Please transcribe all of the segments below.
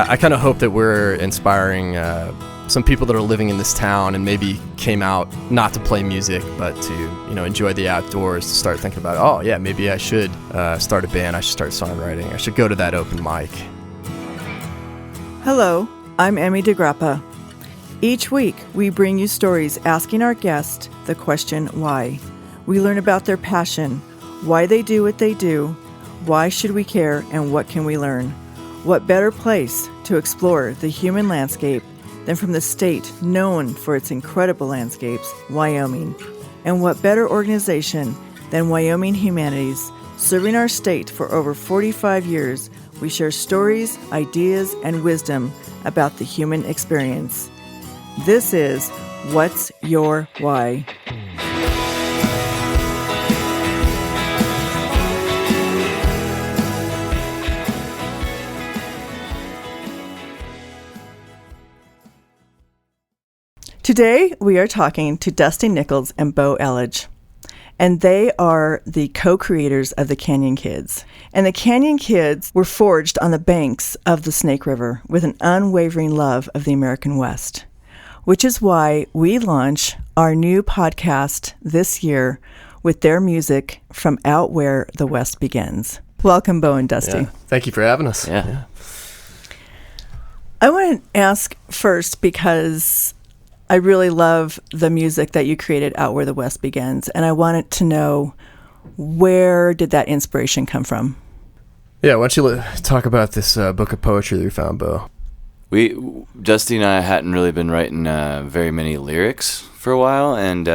I kind of hope that we're inspiring some people that are living in this town and maybe came out not to play music, but to, enjoy the outdoors, to start thinking about, oh yeah, maybe I should start a band, I should start songwriting, I should go to that open mic. Hello, I'm Emmy DeGrappa. Each week, we bring you stories asking our guests the question, why? We learn about their passion, why they do what they do, why should we care, and what can we learn? What better place to explore the human landscape than from the state known for its incredible landscapes, Wyoming? And what better organization than Wyoming Humanities? Serving our state for over 45 years, we share stories, ideas, and wisdom about the human experience. This is What's Your Why? Today, we are talking to Dusty Nichols and Bo Elledge, and they are the co-creators of the Canyon Kids. And the Canyon Kids were forged on the banks of the Snake River with an unwavering love of the American West, which is why we launch our new podcast this year with their music from out where the West begins. Welcome, Bo and Dusty. Yeah. Thank you for having us. Yeah. I want to ask first, because I really love the music that you created out where the West begins, and I wanted to know, where did that inspiration come from? Yeah, why don't you talk about this book of poetry that we found, Bo? Dusty and I hadn't really been writing very many lyrics for a while, and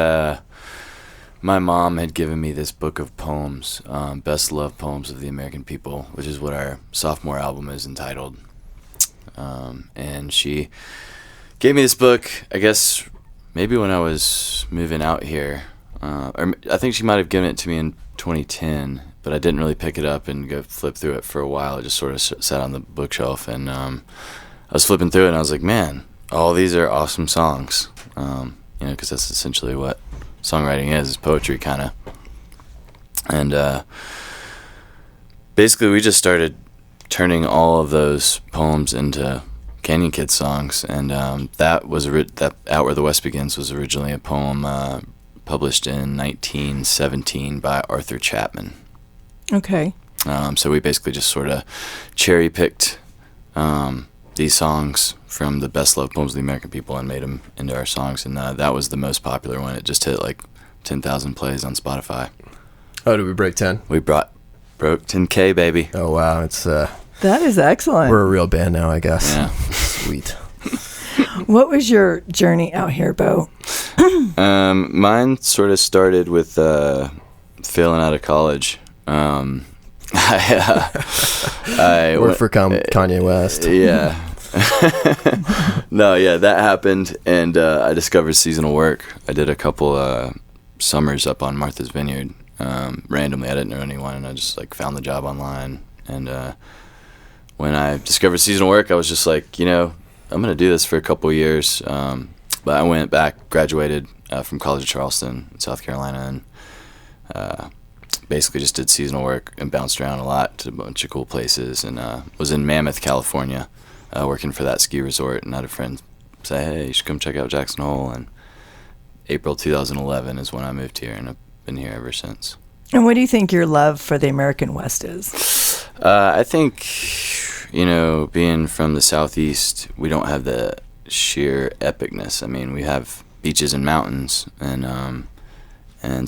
my mom had given me this book of poems, Best Love Poems of the American People, which is what our sophomore album is entitled. And she gave me this book, I guess, maybe when I was moving out here. Or I think she might have given it to me in 2010, but I didn't really pick it up and go flip through it for a while. It just sort of sat on the bookshelf, and I was flipping through it, and I was like, man, all these are awesome songs. Because that's essentially what songwriting is poetry, kind of. And basically, we just started turning all of those poems into Canyon Kids songs, and that Out Where the West Begins was originally a poem published in 1917 by Arthur Chapman. Okay. So we basically just sort of cherry-picked these songs from the best love poems of the American people and made them into our songs, and that was the most popular one. It just hit like 10,000 plays on Spotify. Oh, did we break 10? We broke 10K, baby. Oh, wow. It's that is excellent. We're a real band now, I guess. Yeah. Sweet. What was your journey out here, Bo? Mine sort of started with failing out of college. I Worked for Kanye West. Yeah. No, yeah, that happened, and I discovered seasonal work. I did a couple summers up on Martha's Vineyard. Randomly, I didn't know anyone, and I just found the job online. And when I discovered seasonal work, I was just like, I'm going to do this for a couple of years. But I went back, graduated from College of Charleston in South Carolina, and basically just did seasonal work and bounced around a lot to a bunch of cool places, and was in Mammoth, California, working for that ski resort, and I had a friend say, hey, you should come check out Jackson Hole. And April 2011 is when I moved here, and I've been here ever since. And what do you think your love for the American West is? I think, being from the Southeast, we don't have the sheer epicness. I mean, we have beaches and mountains, and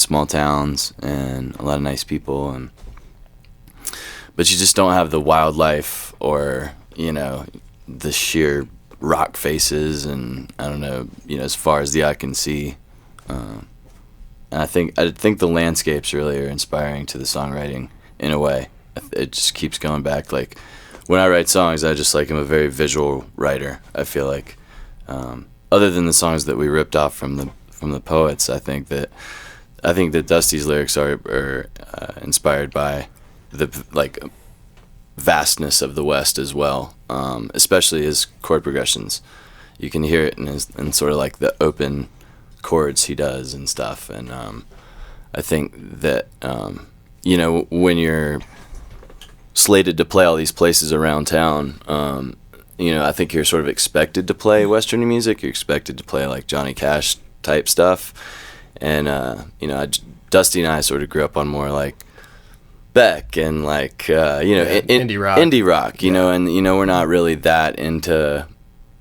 small towns, and a lot of nice people, but you just don't have the wildlife or, the sheer rock faces, and I don't know, as far as the eye can see. And I think the landscapes really are inspiring to the songwriting in a way. It just keeps going back. Like when I write songs, I just am a very visual writer. I feel like, other than the songs that we ripped off from the poets, I think that Dusty's lyrics are inspired by the vastness of the West as well, especially his chord progressions. You can hear it in sort of the open chords he does and stuff, and I think that when you're slated to play all these places around town, I think you're sort of expected to play Western music. You're expected to play like Johnny Cash type stuff. And, Dusty and I sort of grew up on more like Beck and like, indie rock. Indie rock, and, we're not really that into,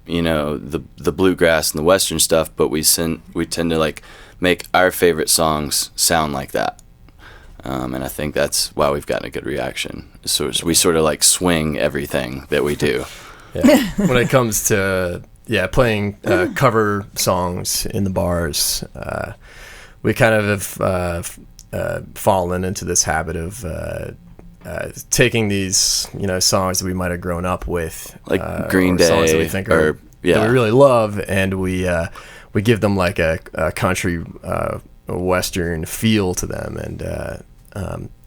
the bluegrass and the Western stuff, but we tend to like make our favorite songs sound like that. And I think that's why we've gotten a good reaction. So we sort of like swing everything that we do. Yeah. When it comes to playing cover songs in the bars, we kind of have fallen into this habit of taking these songs that we might have grown up with, like Green Day, songs that we think that we really love, and we give them like a country Western feel to them, and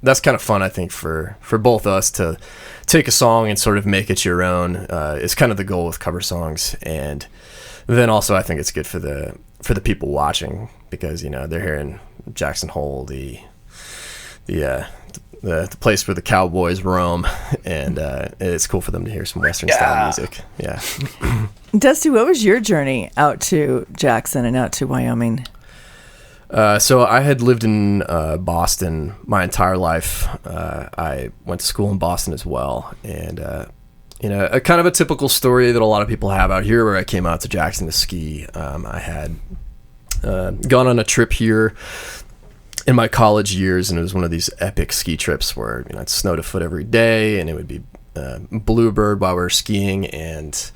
that's kind of fun, I think, for both us to take a song and sort of make it your own. Is kind of the goal with cover songs, and then also I think it's good for the people watching, because they're hearing Jackson Hole, the place where the cowboys roam, and it's cool for them to hear some Western style music. Yeah. Dusty, what was your journey out to Jackson and out to Wyoming? So I had lived in Boston my entire life. I went to school in Boston as well, and a kind of a typical story that a lot of people have out here, where I came out to Jackson to ski. I had gone on a trip here in my college years, and it was one of these epic ski trips where it snowed a foot every day, and it would be bluebird while we were skiing, and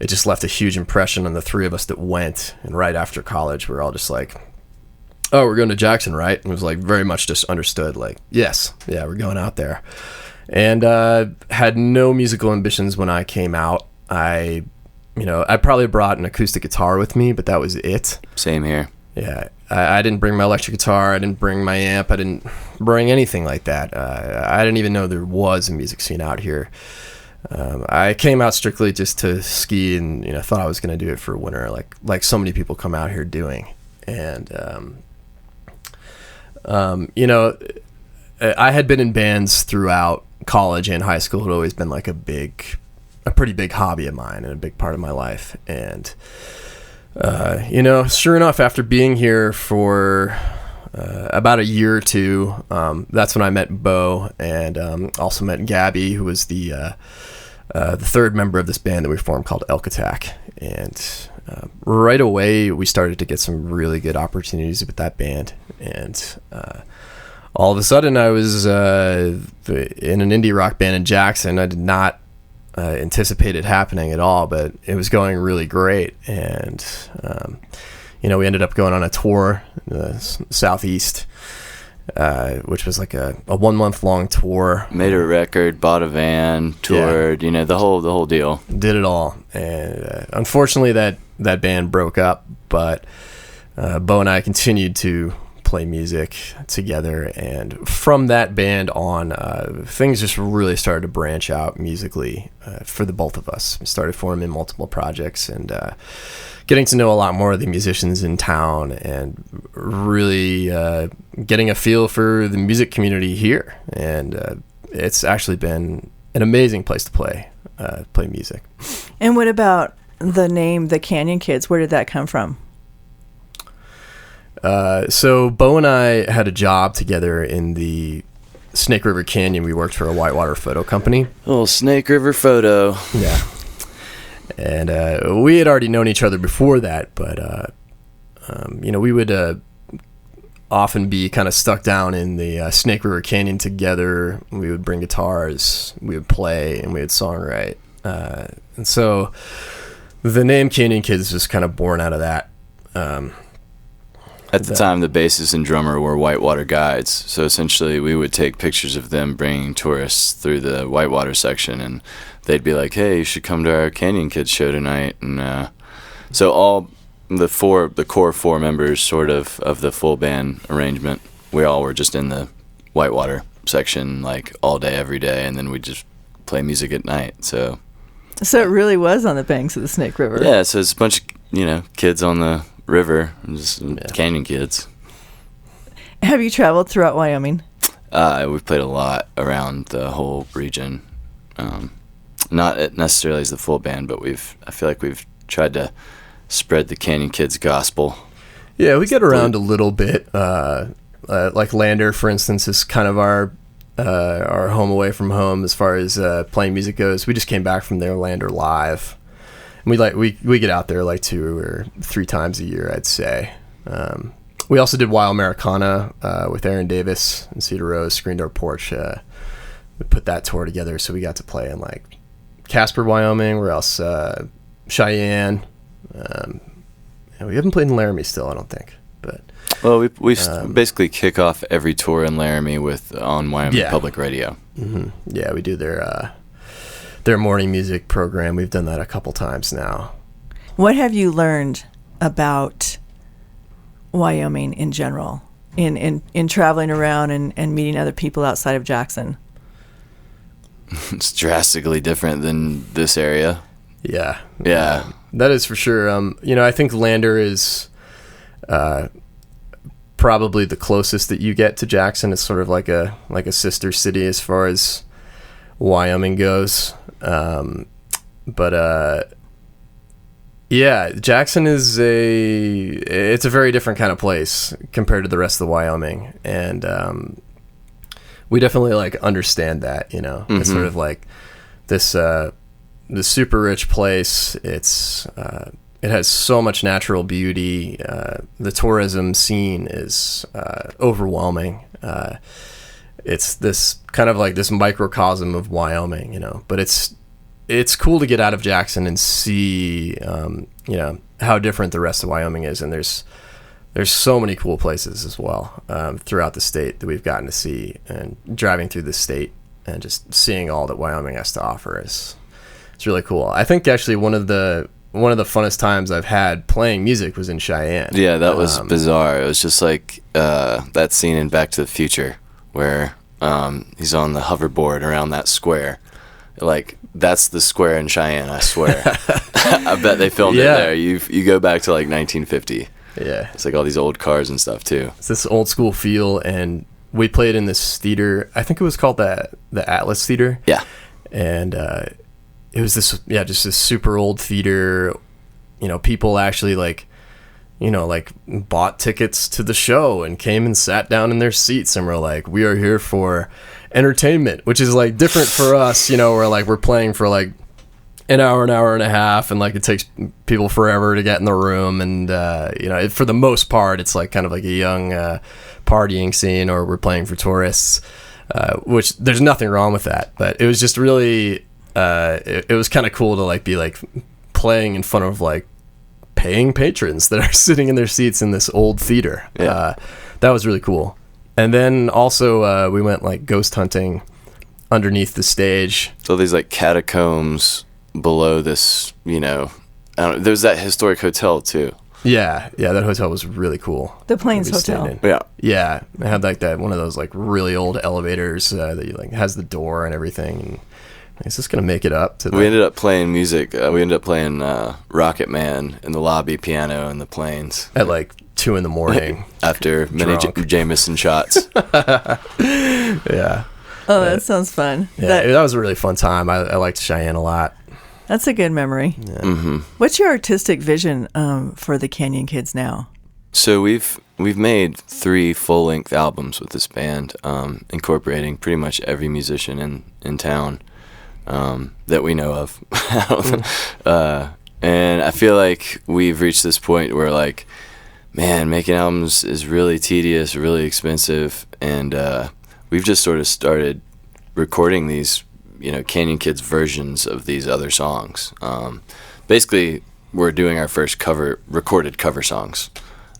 it just left a huge impression on the three of us that went. And right after college, we were all just like, "Oh, we're going to Jackson, right?" And it was like very much just understood, like, yes, yeah, we're going out there. And had no musical ambitions when I came out. I probably brought an acoustic guitar with me, but that was it. Same here. Yeah, I didn't bring my electric guitar. I didn't bring my amp. I didn't bring anything like that. I didn't even know there was a music scene out here. I came out strictly just to ski, and thought I was going to do it for winter, like so many people come out here doing. And I had been in bands throughout college and high school. It had always been like a pretty big hobby of mine and a big part of my life. And sure enough, after being here for about a year or two, that's when I met Bo, and also met Gabby, who was the third member of this band that we formed called Elk Attack. And right away, we started to get some really good opportunities with that band. And all of a sudden, I was in an indie rock band in Jackson. I did not anticipate it happening at all, but it was going really great. And we ended up going on a tour in the Southeast, which was like a 1 month long tour. Made a record, bought a van, toured, the whole deal. Did it all. And unfortunately that band broke up, but Bo and I continued to play music together, and from that band on, things just really started to branch out musically for the both of us. We started forming multiple projects, and getting to know a lot more of the musicians in town, and really getting a feel for the music community here. And it's actually been an amazing place to play music. And what about the name, the Canyon Kids? Where did that come from? So Bo and I had a job together in the Snake River Canyon. We worked for a whitewater photo company. Oh, Snake River Photo. Yeah. And we had already known each other before that, but we would often be kind of stuck down in the Snake River Canyon together. We would bring guitars, we would play, and we would songwrite. And so the name Canyon Kids was kind of born out of that. At the time, the bassist and drummer were whitewater guides. So essentially, we would take pictures of them bringing tourists through the whitewater section, and they'd be like, "Hey, you should come to our Canyon Kids show tonight." And so all the core four members, sort of the full band arrangement, we all were just in the whitewater section like all day, every day, and then we just play music at night. So it really was on the banks of the Snake River. Yeah, so it's a bunch of kids on the river, just Canyon Kids. Have you traveled throughout Wyoming? We've played a lot around the whole region. not necessarily as the full band, but I feel like we've tried to spread the Canyon Kids gospel. Yeah, we get around a little bit. Like Lander, for instance, is kind of our home away from home as far as playing music goes. We just came back from their Lander Live. And we get out there like 2 or 3 times a year, I'd say. We also did Americana with Aaron Davis and Cedar Rose, Screen Door Porch. We put that tour together, so we got to play in like Casper, Wyoming, where else? Cheyenne. And we haven't played in Laramie still, I don't think. But well, we basically kick off every tour in Laramie on Wyoming Public Radio. Mm-hmm. Yeah, we do their morning music program. We've done that a couple times now. What have you learned about Wyoming in general in traveling around and meeting other people outside of Jackson? It's drastically different than this area. Yeah. That is for sure. I think Lander is probably the closest that you get to Jackson. It's sort of like a sister city as far as Wyoming goes. Jackson is it's a very different kind of place compared to the rest of the Wyoming. And we definitely like understand that, Mm-hmm. It's sort of like this super rich place. It has so much natural beauty. The tourism scene is overwhelming. It's this kind of like this microcosm of Wyoming, but it's cool to get out of Jackson and see, how different the rest of Wyoming is. And there's so many cool places as well throughout the state that we've gotten to see, and driving through the state and just seeing all that Wyoming has to offer it's really cool. I think actually one of the funnest times I've had playing music was in Cheyenne. Yeah, that was bizarre. It was just like that scene in Back to the Future where he's on the hoverboard around that square. Like, that's the square in Cheyenne, I swear. I bet they filmed it there. You go back to like 1950. Yeah. It's like all these old cars and stuff too. It's this old school feel, and we played in this theater. I think it was called the Atlas Theater. Yeah. And it was just this super old theater. People actually like bought tickets to the show and came and sat down in their seats and were like, we are here for entertainment, which is like different for us, where like we're playing for like an hour and a half, and like it takes people forever to get in the room, and for the most part it's like kind of like a young partying scene, or we're playing for tourists, which there's nothing wrong with that, but it was just really it was kind of cool to like be like playing in front of like paying patrons that are sitting in their seats in this old theater. That was really cool. And then also we went like ghost hunting underneath the stage. So these like catacombs below this, there's that historic hotel too. Yeah, that hotel was really cool. The Plains Hotel. Yeah, it had like that one of those like really old elevators that you like has the door and everything. And is this gonna make it up to? We ended up playing music. We ended up playing Rocket Man in the lobby piano in the Plains at like 2 a.m. after many Jameson shots. Yeah. Oh, that sounds fun. Yeah, that was a really fun time. I liked Cheyenne a lot. That's a good memory. Yeah. Mm-hmm. What's your artistic vision for the Canyon Kids now? So we've made 3 full-length albums with this band, incorporating pretty much every musician in town that we know of. And I feel like we've reached this point where like, man, making albums is really tedious, really expensive, and we've just sort of started recording these, Canyon Kids versions of these other songs. Basically, we're doing our first recorded cover songs,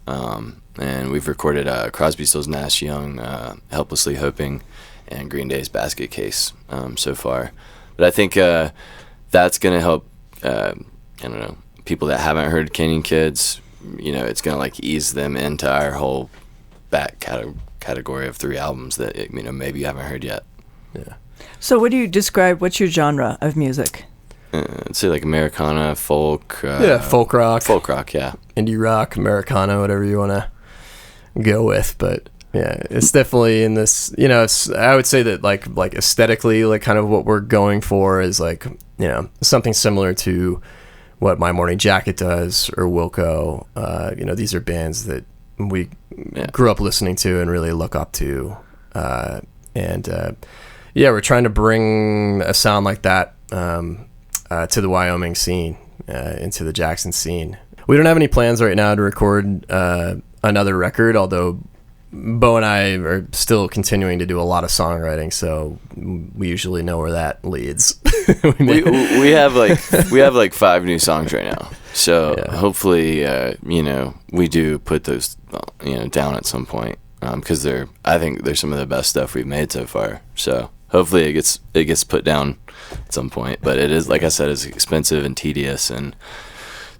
and we've recorded Crosby, Stills, Nash Young, Helplessly Hoping, and Green Day's Basket Case so far. But I think that's going to help, people that haven't heard Canyon Kids. It's going to like ease them into our whole back category of 3 albums that, maybe you haven't heard yet. Yeah. So what do you describe, what's your genre of music? I'd say like Americana, folk. Folk rock. Folk rock, yeah. Indie rock, Americana, whatever you want to go with. But yeah, it's definitely in this, I would say that like aesthetically, like kind of what we're going for is like something similar to what My Morning Jacket does, or Wilco. These are bands that we grew up listening to and really look up to. We're trying to bring a sound like that to the Wyoming scene, into the Jackson scene. We don't have any plans right now to record another record, although Bo and I are still continuing to do a lot of songwriting, so we usually know where that leads. we have like 5 new songs right now, so hopefully we do put those down at some point, because I think they're some of the best stuff we've made so far. So hopefully it gets put down at some point. But it is, like I said, it's expensive and tedious and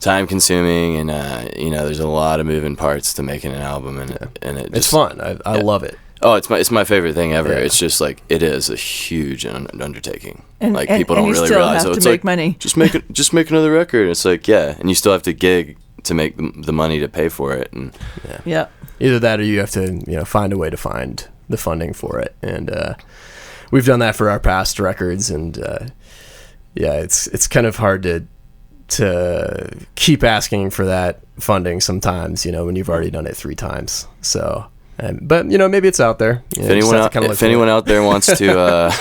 time consuming, and there's a lot of moving parts to making an album, and it's fun. I love it. Oh, it's my favorite thing ever. Yeah. It's just like, it is a huge undertaking. And people don't really realize. Have to make money. Just make another record. It's like, and you still have to gig to make the money to pay for it. And either that, or you have to find a way to find the funding for it. And we've done that for our past records, and it's kind of hard to keep asking for that funding sometimes, when you've already done it 3 times. So, but maybe it's out there. If anyone out there wants to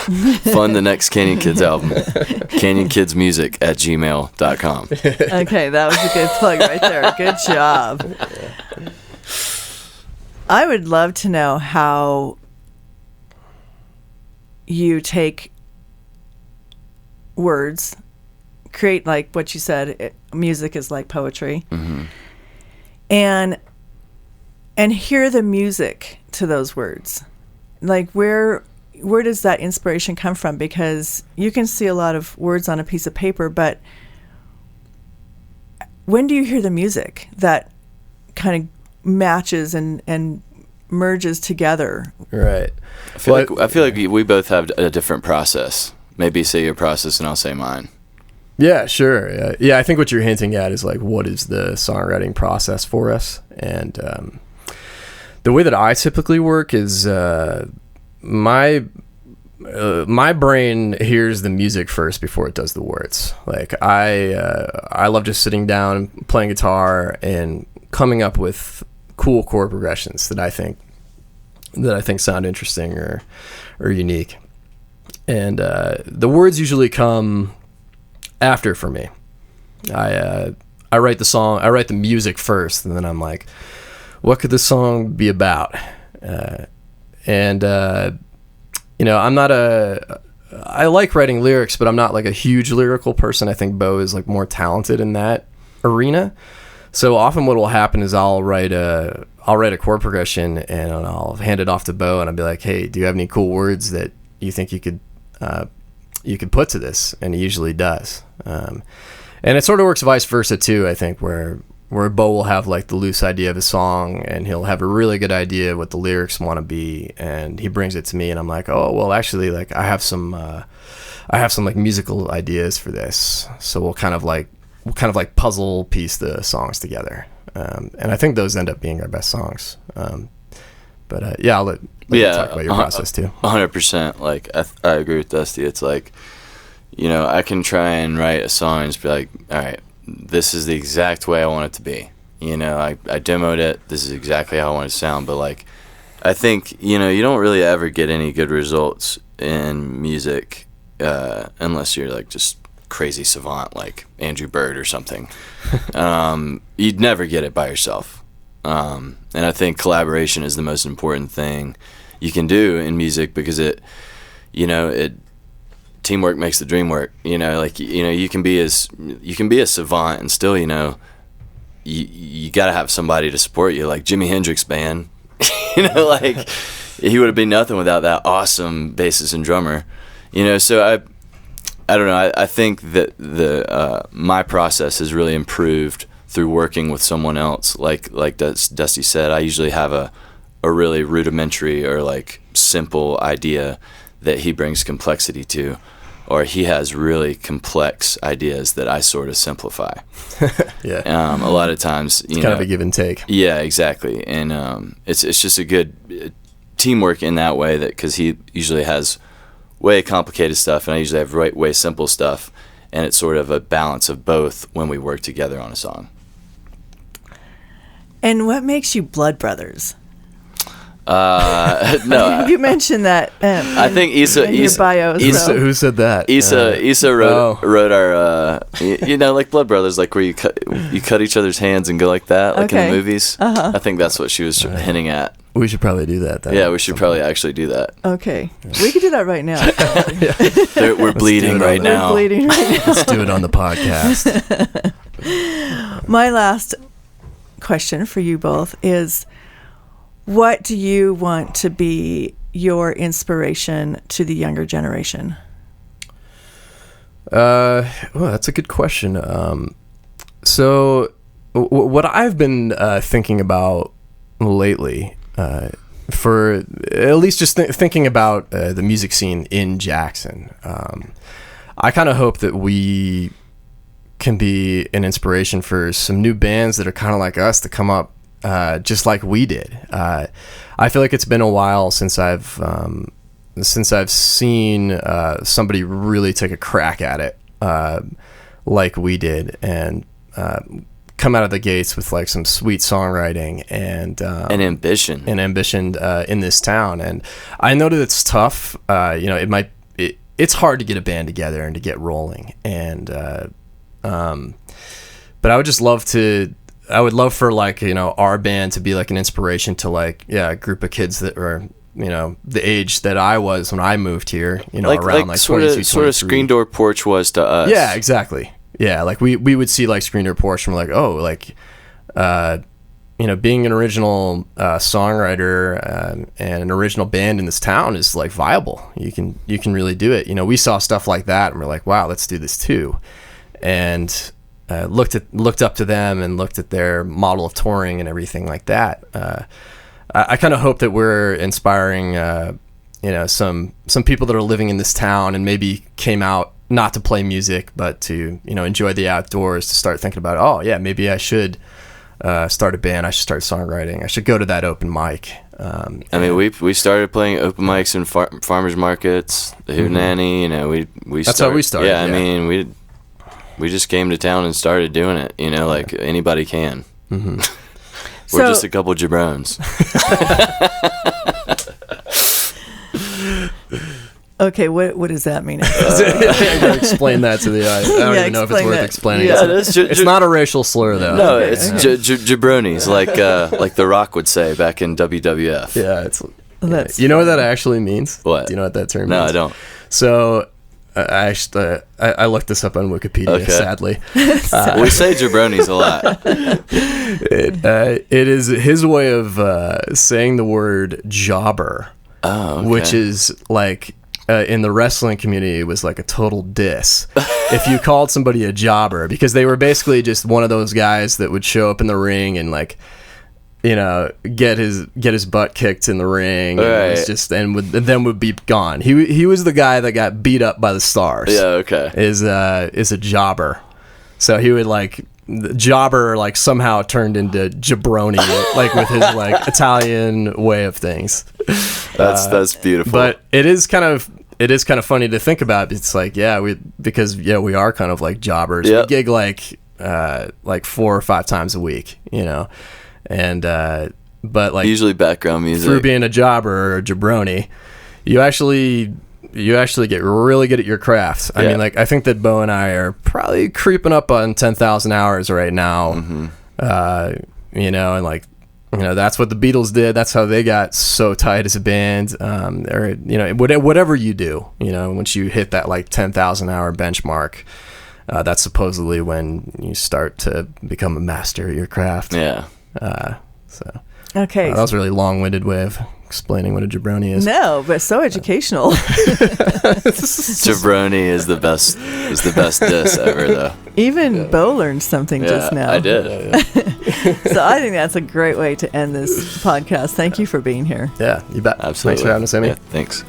fund the next Canyon Kids album, canyonkidsmusic@gmail.com. Okay, that was a good plug right there. Good job. I would love to know how you take words, create, like what you said, music is like poetry, and hear the music to those words. Like, where does that inspiration come from? Because you can see a lot of words on a piece of paper, but when do you hear the music that kind of matches and merges together? Right. I feel like we both have a different process. Maybe say your process and I'll say mine. Yeah, sure. Yeah, I think what you're hinting at is like, what is the songwriting process for us? And the way that I typically work is my brain hears the music first before it does the words. Like, I love just sitting down, playing guitar, and coming up with cool chord progressions that I think sound interesting or unique. And the words usually come after for me. I write the song, I write the music first, and then I'm like, what could this song be about? I'm not I like writing lyrics, but I'm not like a huge lyrical person. I think Bo is like more talented in that arena. So often what will happen is I'll write a chord progression, and I'll hand it off to Bo, and I'll be like, hey, do you have any cool words that you think you could put to this? And he usually does. And it sort of works vice versa too, I think, where Bo will have like the loose idea of a song, and he'll have a really good idea of what the lyrics want to be, and he brings it to me, and I'm like, oh, well, actually, like, I have some like musical ideas for this. So we'll kind of like puzzle piece the songs together. And I think those end up being our best songs. I'll let you talk about your process too. 100%. Like, I agree with Dusty. It's like, I can try and write a song and just be like, all right, this is the exact way I want it to be. I demoed it. This is exactly how I want it to sound. But like, I think, you don't really ever get any good results in music unless you're like just crazy savant like Andrew Bird or something. You'd never get it by yourself. And I think collaboration is the most important thing you can do in music, because teamwork makes the dream work. You can be a savant and still, you got to have somebody to support you, like Jimi Hendrix band. Like, he would have been nothing without that awesome bassist and drummer. So I don't know. I think that my process has really improved through working with someone else. Like Dusty said, I usually have a really rudimentary or like simple idea that he brings complexity to, or he has really complex ideas that I sort of simplify. Yeah. A lot of times, it's kind of a give and take. Yeah, exactly. And it's just a good teamwork in that way, that because he usually has way complicated stuff and I usually have way simple stuff, and it's sort of a balance of both when we work together on a song. And what makes you blood brothers? No, You mentioned that. I think Issa, in your bio as well. Who said that? Issa wrote our, like blood brothers, like where you cut each other's hands and go like that, like in the movies. I think that's what she was hinting at. We should probably do that then. Yeah, we should probably actually do that. Okay. We could do that right now. We're bleeding right now. We're bleeding right now. Let's do it on the podcast. My last question for you both is, what do you want to be your inspiration to the younger generation? Well, that's a good question. So what I've been thinking about lately, for at least just thinking about the music scene in Jackson, I kind of hope that we can be an inspiration for some new bands that are kind of like us to come up just like we did. I feel like it's been a while since I've seen somebody really take a crack at it like we did, and come out of the gates with like some sweet songwriting and ambition in this town. And I know that it's tough. It's hard to get a band together and to get rolling. And but I would just love to. I would love for our band to be like an inspiration to a group of kids that are the age that I was when I moved here. Around like sort 22, of Screen Door Porch was to us. Yeah, exactly. Yeah, like we would see like Screen Door Porch and we're like, being an original songwriter and an original band in this town is like viable. You can really do it. We saw stuff like that and we're like, wow, let's do this too. And looked up to them and looked at their model of touring and everything like that. I kind of hope that we're inspiring, some people that are living in this town and maybe came out not to play music, but to, enjoy the outdoors, to start thinking about, oh yeah, maybe I should start a band. I should start songwriting. I should go to that open mic. We started playing open mics in farmers markets, the Hootenanny. That's how we started. Yeah, we just came to town and started doing it, like anybody can. Mm-hmm. We're just a couple jabrones. Okay, what does that mean? I gotta explain that to the I don't even know if it's worth explaining. Yeah, it's not a racial slur, though. No, okay, it's jabronis, like The Rock would say back in WWF. Yeah, you know what that actually means? What? Do you know what that term means? No, I don't. So I looked this up on Wikipedia, sadly. We say jabronis a lot. It is his way of saying the word jobber, which is like in the wrestling community, it was like a total diss if you called somebody a jobber, because they were basically just one of those guys that would show up in the ring and get his butt kicked in the ring, and then would be gone. He was the guy that got beat up by the Stars. Yeah, okay. Is a jobber. So he would the jobber somehow turned into jabroni, with his Italian way of things. That's beautiful. But it is kind of funny to think about. It's because we are kind of like jobbers. Yep. We gig 4 or 5 times a week, and but usually background music. Through being a jobber or a jabroni, you actually get really good at your craft. I mean, I think that Bo and I are probably creeping up on 10,000 hours right now. Mm-hmm. And that's what the Beatles did. That's how they got so tight as a band. Or whatever you do, once you hit that 10,000 hour benchmark, that's supposedly when you start to become a master at your craft. Yeah. Okay. That was a really long-winded way of explaining what a jabroni is. No, but so educational. Jabroni is the best diss ever, though. Even Bo learned something just now. I did. So I think that's a great way to end this podcast. Thank you for being here. Yeah, you bet. Absolutely. Thanks for having us, Amy. Yeah, thanks.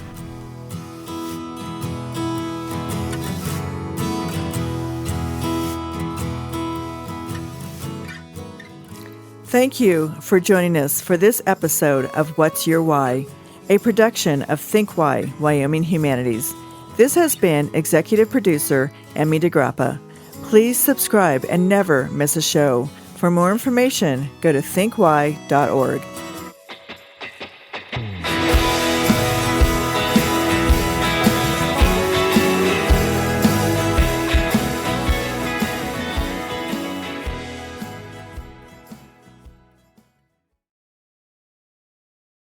Thank you for joining us for this episode of What's Your Why, a production of Think Why, Wyoming Humanities. This has been executive producer Emmy DeGrappa. Please subscribe and never miss a show. For more information, go to thinkwhy.org.